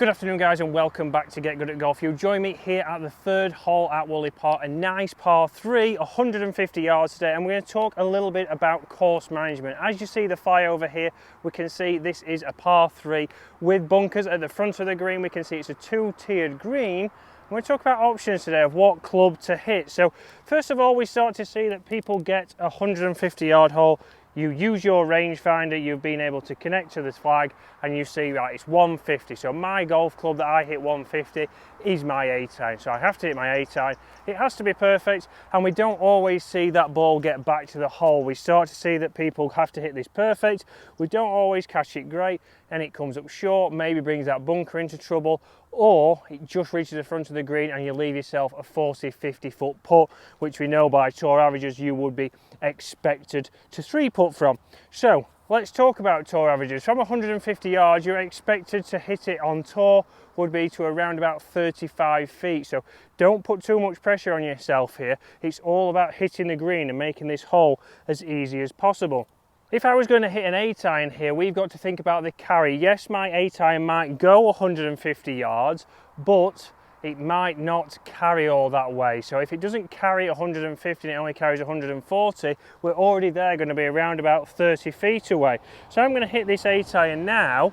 Good afternoon guys and welcome back to Get Good at Golf. You'll join me here at the third hole at Woolley Park, a nice par 3, 150 yards today, and we're going to talk a little bit about course management. As you see the fly over here, we can see this is a par 3 with bunkers at the front of the green. We can see it's a two-tiered green. We're going to talk about options today of what club to hit. So first of all, we start to see that people get a 150 yard hole. You use your rangefinder, you've been able to connect to this flag, and you see, right, it's 150. So my golf club that I hit 150 is my 8-iron. So I have to hit my 8-iron. It has to be perfect, and we don't always see that ball get back to the hole. We start to see that people have to hit this perfect. We don't always catch it great, and it comes up short, maybe brings that bunker into trouble, or it just reaches the front of the green and you leave yourself a 40-50 foot putt, which we know by tour averages you would be expected to 3-putt from. So let's talk about tour averages. From 150 yards, you're expected to hit it on tour would be to around about 35 feet. So don't put too much pressure on yourself here. It's all about hitting the green and making this hole as easy as possible. If I was going to hit an 8-iron here, we've got to think about the carry. Yes, my 8-iron might go 150 yards, but it might not carry all that way. So if it doesn't carry 150 and it only carries 140, we're already there going to be around about 30 feet away. So I'm going to hit this 8-iron now,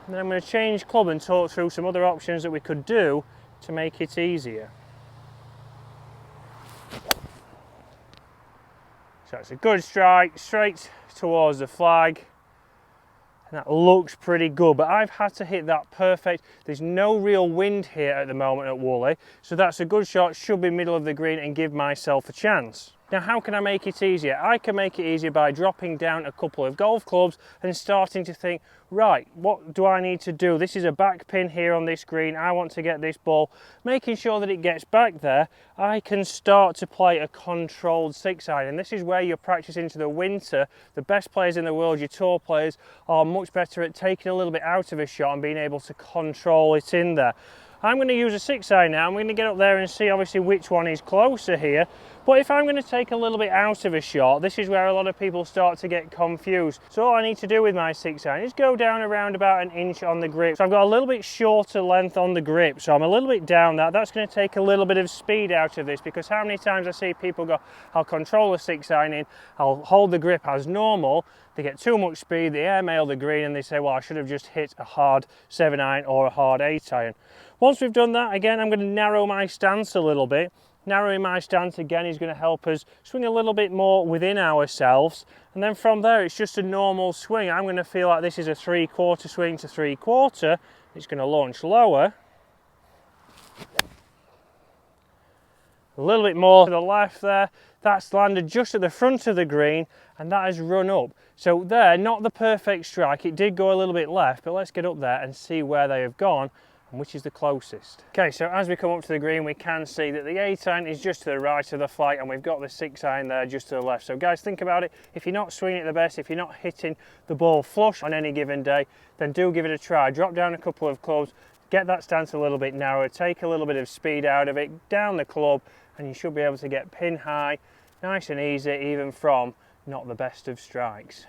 and then I'm going to change club and talk through some other options that we could do to make it easier. So it's a good strike, straight towards the flag, and that looks pretty good, but I've had to hit that perfect. There's no real wind here at the moment at Woolley, so that's a good shot, should be middle of the green and give myself a chance. Now how can I make it easier? I can make it easier by dropping down a couple of golf clubs and starting to think, right, what do I need to do? This is a back pin here on this green. I want to get this ball, making sure that it gets back there. I can start to play a controlled 6-iron, and this is where you're practicing into the winter. The best players in the world, your tour players, are much better at taking a little bit out of a shot and being able to control it in there. I'm going to use a 6-iron now. I'm going to get up there and see obviously which one is closer here. But if I'm going to take a little bit out of a shot, this is where a lot of people start to get confused. So all I need to do with my 6-iron is go down around about an inch on the grip. So I've got a little bit shorter length on the grip, so I'm a little bit down that. That's going to take a little bit of speed out of this, because how many times I see people go, I'll control the 6-iron in, I'll hold the grip as normal, they get too much speed, they airmail the green and they say, well, I should have just hit a hard 7-iron or a hard 8-iron. Once we've done that, again, I'm going to narrow my stance a little bit. Narrowing my stance again is going to help us swing a little bit more within ourselves, and then from there it's just a normal swing. I'm going to feel like this is a 3/4 swing to 3/4. It's going to launch lower, a little bit more to the left there. That's landed just at the front of the green, and that has run up. So there, not the perfect strike. It did go a little bit left, but let's get up there and see where they have gone and which is the closest. Okay, so as we come up to the green, we can see that the 8-iron is just to the right of the flag, and we've got the 6-iron there just to the left. So guys, think about it. If you're not swinging it the best, if you're not hitting the ball flush on any given day, then do give it a try. Drop down a couple of clubs, get that stance a little bit narrower, take a little bit of speed out of it, down the club, and you should be able to get pin high, nice and easy, even from not the best of strikes.